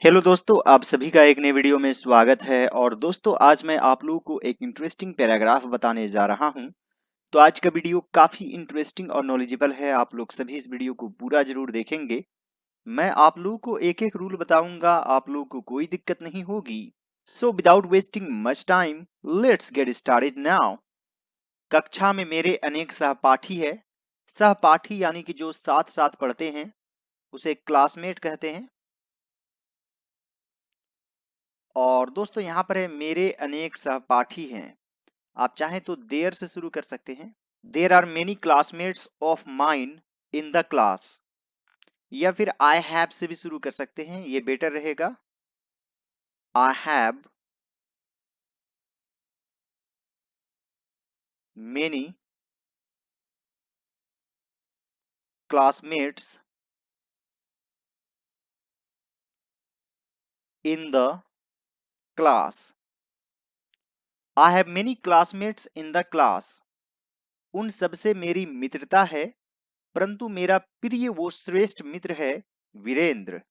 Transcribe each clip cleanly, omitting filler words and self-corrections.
Hello दोस्तों, आप सभी का एक नए वीडियो में स्वागत है। और दोस्तों, आज मैं आप लोगों को एक इंटरेस्टिंग पैराग्राफ बताने जा रहा हूं। तो आज का वीडियो काफी इंटरेस्टिंग और नॉलेजेबल है। आप लोग सभी इस वीडियो को पूरा जरूर देखेंगे। मैं आप लोगों को एक एक रूल बताऊंगा, आप लोगों को कोई दिक्कत नहीं होगी। So without wasting much time, let's get started now. कक्षा में मेरे अनेक सहपाठी है। सहपाठी यानी कि जो साथ साथ पढ़ते हैं, उसे क्लासमेट कहते हैं। और दोस्तों, यहाँ पर है मेरे अनेक सहपाठी हैं। आप चाहें तो देयर से शुरू कर सकते हैं। There are many classmates of mine in the class. या फिर आई हैव से भी शुरू कर सकते हैं, ये बेटर रहेगा। I have many classmates in the class. I have many classmates in the class. उन सबसे मेरी मित्रता है, परंतु मेरा प्रिय वो श्रेष्ठ मित्र है वीरेंद्र।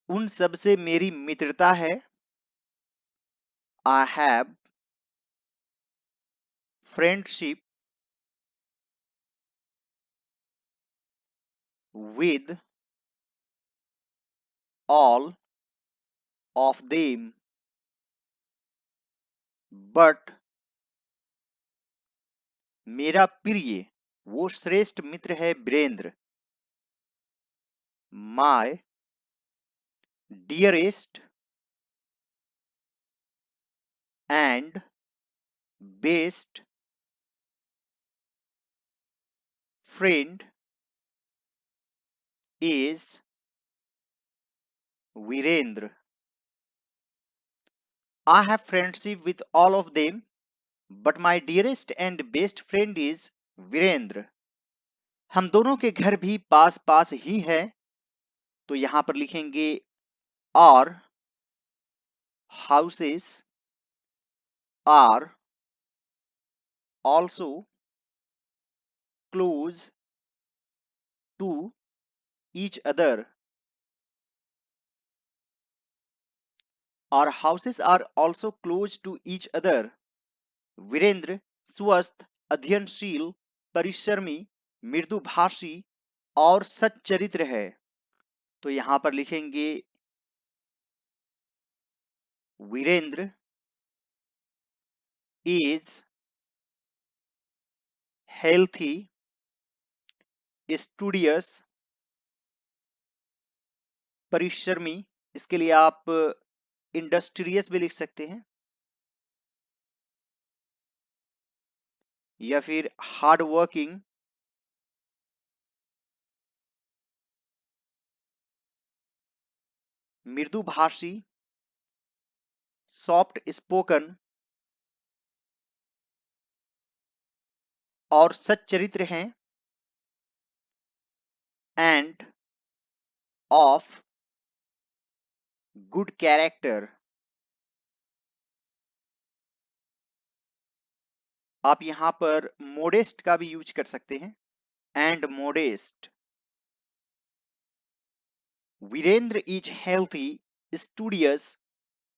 उन सबसे मेरी मित्रता है। I have friendship with all of them, but मेरा प्रिय वो श्रेष्ठ मित्र है Virendra. My dearest and best friend is Virendra. I have friendship with all of them, but my dearest and best friend is Virendra. हम दोनों के घर भी पास पास ही है। तो यहां पर लिखेंगे our houses are also close to each other. Our houses are also close to each other. Virendra स्वस्थ, अध्ययनशील, परिश्रमी, मृदुभाषी और सच्चरित्र है। तो यहां पर लिखेंगे वीरेंद्र इज हेल्थी, स्टूडियस, परिश्रमी। इसके लिए आप इंडस्ट्रियस भी लिख सकते हैं, या फिर हार्ड वर्किंग, मृदुभाषी, सॉफ्ट स्पोकन और सच्चरित्र हैं, एंड ऑफ गुड कैरेक्टर। आप यहां पर मोडेस्ट का भी यूज कर सकते हैं, and modest. Virendra is healthy, studious,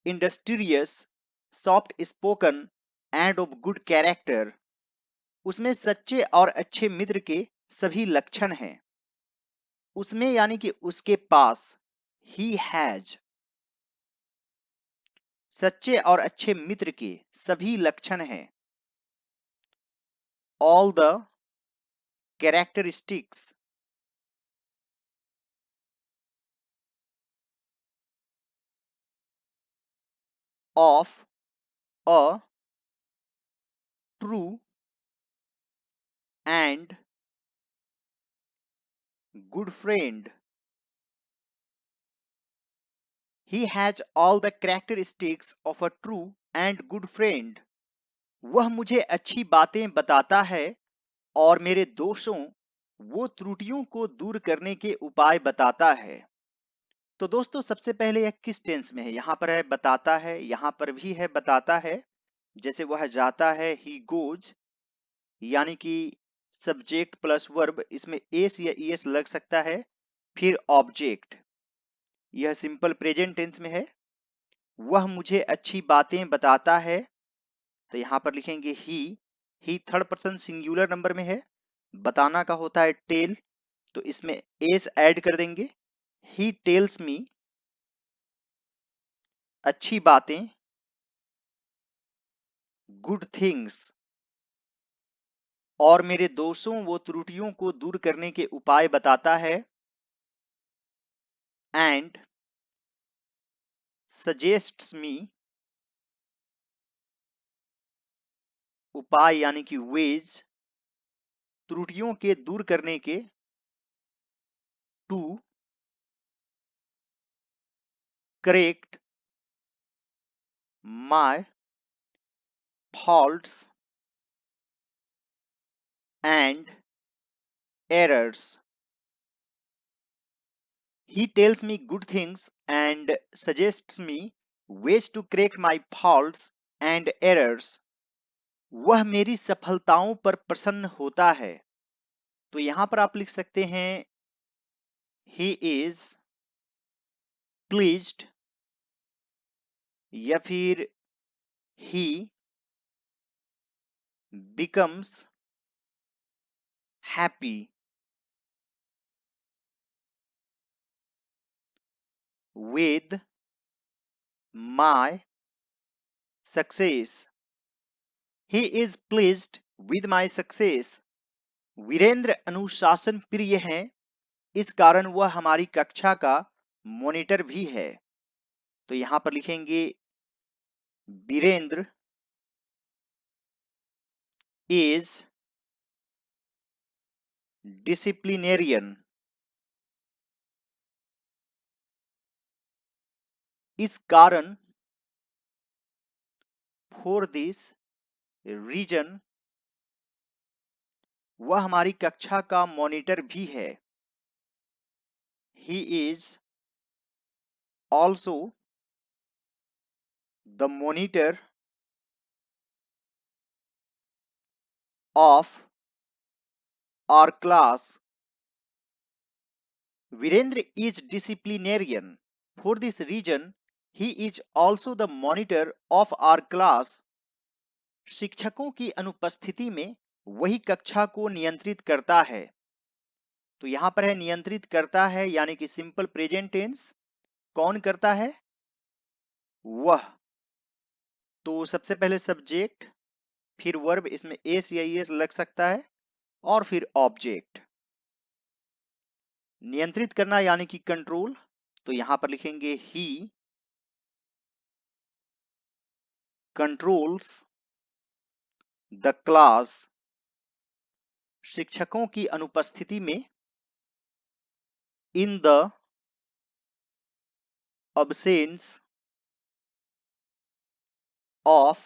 industrious, soft spoken and of good character. उसमें सच्चे और अच्छे मित्र के सभी लक्षण हैं। उसमें यानी कि उसके पास, ही हैज, सच्चे और अच्छे मित्र के सभी लक्षण हैं। All the characteristics of a true and good friend. He has all the characteristics of a true and good friend. वह मुझे अच्छी बातें बताता है और मेरे दोषों, वो त्रुटियों को दूर करने के उपाय बताता है। तो दोस्तों, सबसे पहले यह किस टेंस में है? यहाँ पर है बताता है, यहाँ पर भी है बताता है। जैसे वह जाता है, ही गोज, यानी कि सब्जेक्ट प्लस वर्ब, इसमें एस या ईएस लग सकता है। फिर ऑब्जेक्ट, यह सिंपल प्रेजेंट टेंस में है। वह मुझे अच्छी बातें बताता है, तो यहां पर लिखेंगे ही थर्ड पर्सन सिंगुलर नंबर में है। बताना का होता है टेल, तो इसमें एस ऐड कर देंगे। ही टेल्स मी, अच्छी बातें, गुड थिंग्स, और मेरे दोषों व त्रुटियों को दूर करने के उपाय बताता है। एंड सजेस्ट्स मी, उपाय यानी कि वेज, त्रुटियों के दूर करने के, to correct my faults and errors. He tells me good things and suggests me ways to correct my faults and errors. वह मेरी सफलताओं पर प्रसन्न होता है, तो यहां पर आप लिख सकते हैं he is pleased, या फिर he becomes happy with my success. He is pleased with my success. Virendra अनुशासन प्रिय हैं, इस कारण वह हमारी कक्षा का मॉनिटर भी है। तो यहां पर लिखेंगे वीरेंद्र इज डिसिप्लिनेरियन, इस कारण, फॉर दिस रीजन, वह हमारी कक्षा का मॉनिटर भी है। He is also the monitor of our class. Virendra is disciplinarian, for this reason he is also the monitor of our class. शिक्षकों की अनुपस्थिति में वही कक्षा को नियंत्रित करता है। तो यहां पर है नियंत्रित करता है, यानी कि सिंपल प्रेजेंट टेंस। कौन करता है? वह। तो सबसे पहले सब्जेक्ट, फिर वर्ब, इसमें एस या एस लग सकता है, और फिर ऑब्जेक्ट। नियंत्रित करना यानी कि कंट्रोल, तो यहां पर लिखेंगे ही कंट्रोल्स द क्लास। शिक्षकों की अनुपस्थिति में, in the absence of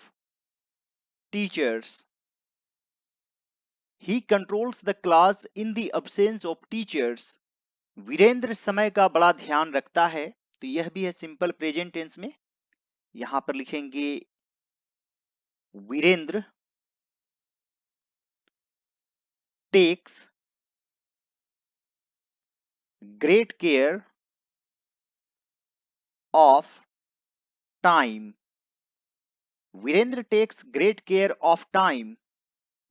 teachers, he controls the class in the absence of teachers. Virendra समय का बड़ा ध्यान रखता है, तो यह भी है सिंपल प्रेजेंट टेंस में। यहां पर लिखेंगे Virendra takes great care of time. Virendra takes great care of time,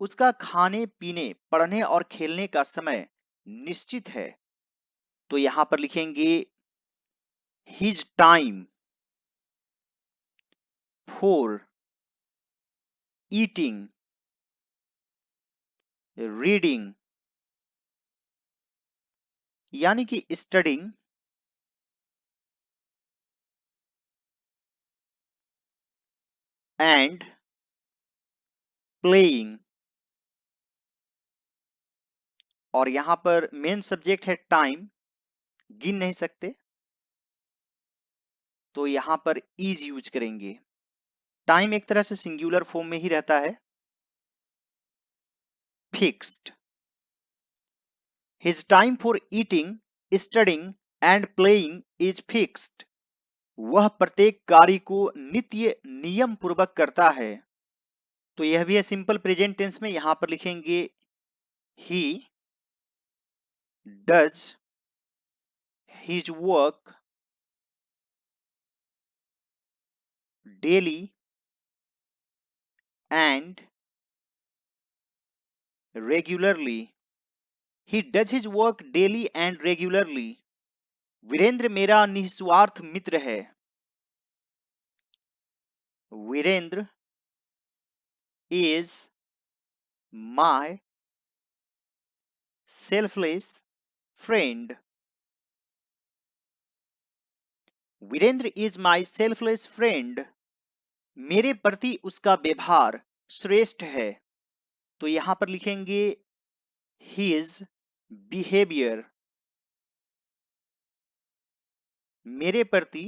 उसका खाने पीने, पढ़ने और खेलने का समय निश्चित है। तो यहां पर लिखेंगे his time for eating, reading यानी कि स्टडिंग, एंड प्लेइंग। और यहां पर मेन सब्जेक्ट है टाइम, गिन नहीं सकते, तो यहां पर इज यूज करेंगे। टाइम एक तरह से सिंगुलर फॉर्म में ही रहता है। Fixed, his time for eating, studying and playing is fixed. वह प्रत्येक कार्य को नित्य नियम पूर्वक करता है। तो यह भी है सिंपल प्रेजेंट टेंस में। यहां पर लिखेंगे he does his work daily and regularly. He does his work daily and regularly. Virendra मेरा निस्वार्थ मित्र है. Virendra is my selfless friend. Virendra is my selfless friend. मेरे प्रति उसका व्यवहार श्रेष्ठ है. तो यहां पर लिखेंगे his behavior. मेरे प्रति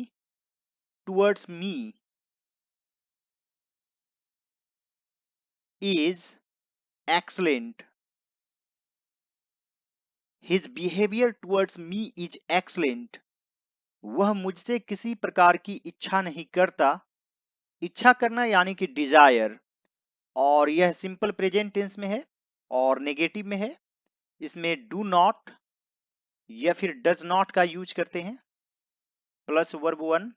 towards me is excellent. His behavior towards me is excellent. वह मुझसे किसी प्रकार की इच्छा नहीं करता. इच्छा करना यानी कि डिजायर, और यह सिंपल प्रेजेंट टेंस में है और नेगेटिव में है. इसमें डू नॉट या फिर डज नॉट का यूज करते हैं plus verb one.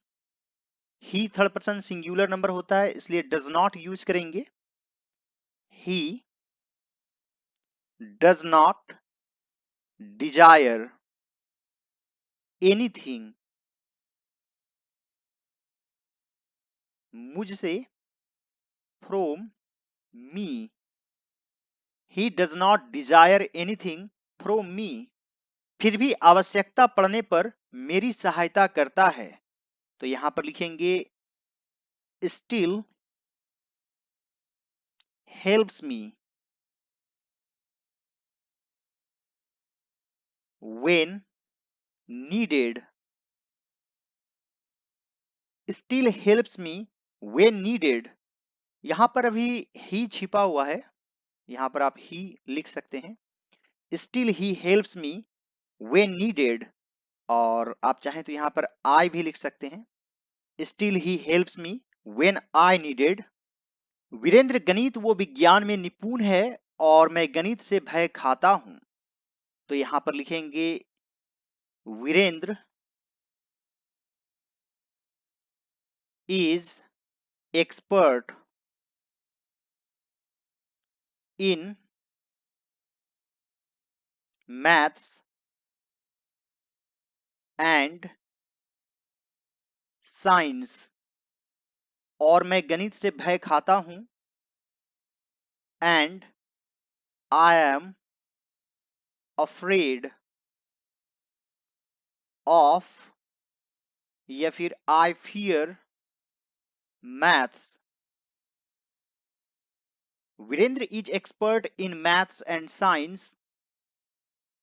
He third person singular number होता है, इसलिए डज नॉट यूज करेंगे. He does not desire anything. मुझसे from me. He does not desire anything from me. फिर भी आवश्यकता पड़ने पर मेरी सहायता करता है. तो यहां पर लिखेंगे still helps me when needed. Still helps me when needed. यहां पर अभी ही छिपा हुआ है, यहां पर आप ही लिख सकते हैं. Still he helps me when needed, और आप चाहें तो यहां पर आई भी लिख सकते हैं. Still he helps me when I needed. Virendra गणित व विज्ञान में निपुण है और मैं गणित से भय खाता हूं. तो यहां पर लिखेंगे Virendra is expert in maths and science. और मैं गणित से भय खाता हूं. And I am afraid of या फिर I fear maths. Virendra is expert in maths and science.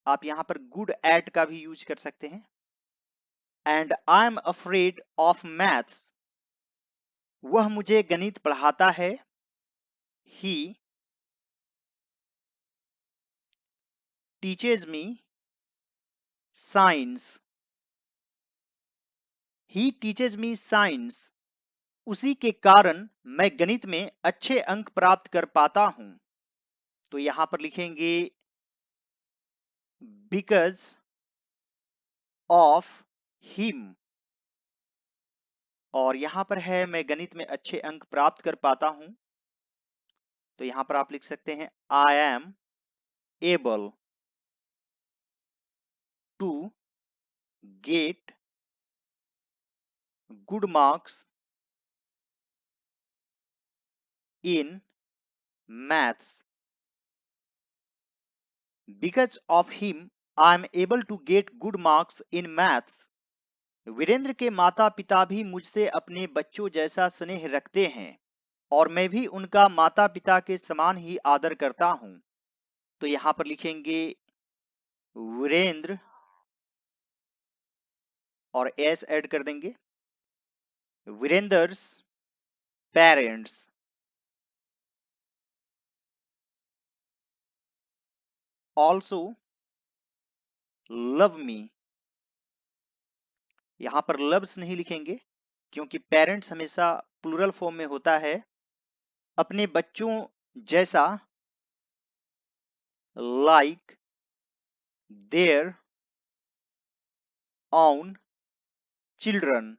आप यहां पर गुड एट का भी यूज कर सकते हैं. And I am afraid of maths. वह मुझे गणित पढ़ाता है. ही टीचेज मी साइंस. ही टीचेज मी साइंस. उसी के कारण मैं गणित में अच्छे अंक प्राप्त कर पाता हूं. तो यहां पर लिखेंगे बिकॉज ऑफ हिम. और यहां पर है मैं गणित में अच्छे अंक प्राप्त कर पाता हूं. तो यहां पर आप लिख सकते हैं I am able to get good marks in maths. Because of him I am able to get good marks in maths. Virendra के माता पिता भी मुझसे अपने बच्चों जैसा स्नेह रखते हैं और मैं भी उनका माता पिता के समान ही आदर करता हूं. तो यहां पर लिखेंगे वीरेंद्र और एस ऐड कर देंगे. वीरेंद्र's पेरेंट्स ऑल्सो लव मी. यहां पर लव्स नहीं लिखेंगे क्योंकि पेरेंट्स हमेशा प्लूरल फॉर्म में होता है. अपने बच्चों जैसा लाइक देयर ओन चिल्ड्रन.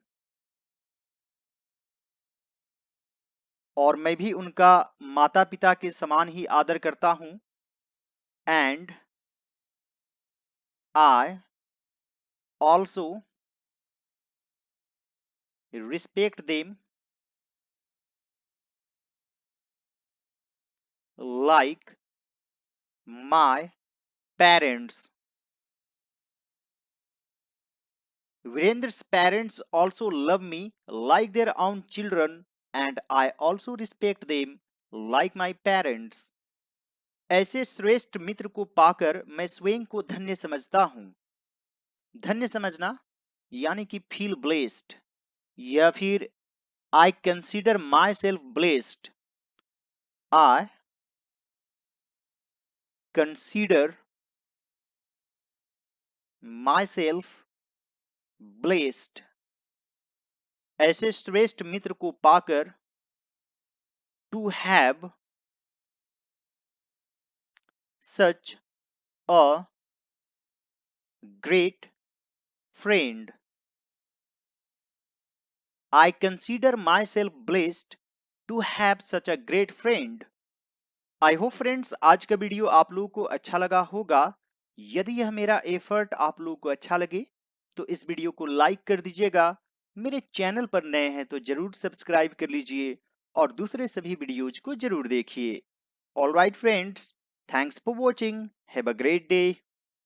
और मैं भी उनका माता पिता के समान ही आदर करता हूं। And I also respect them like my parents. Virendra's parents also love me like their own children, and I also respect them like my parents. ऐसे श्रेष्ठ मित्र को पाकर मैं स्वयं को धन्य समझता हूँ। धन्य समझना यानी कि फील ब्लेस्ड, या फिर I consider myself blessed. I consider myself blessed. ऐसे श्रेष्ठ मित्र को पाकर to have such a great friend. I consider myself blessed to have such a great friend. I hope friends आज का video आप लोगों को अच्छा लगा होगा। यदि यह मेरा एफर्ट आप लोगों को अच्छा लगे तो इस वीडियो को लाइक कर दीजिएगा। मेरे चैनल पर नए हैं तो जरूर सब्सक्राइब कर लीजिए और दूसरे सभी वीडियोज को जरूर देखिए। All right friends, thanks for watching, have a great day.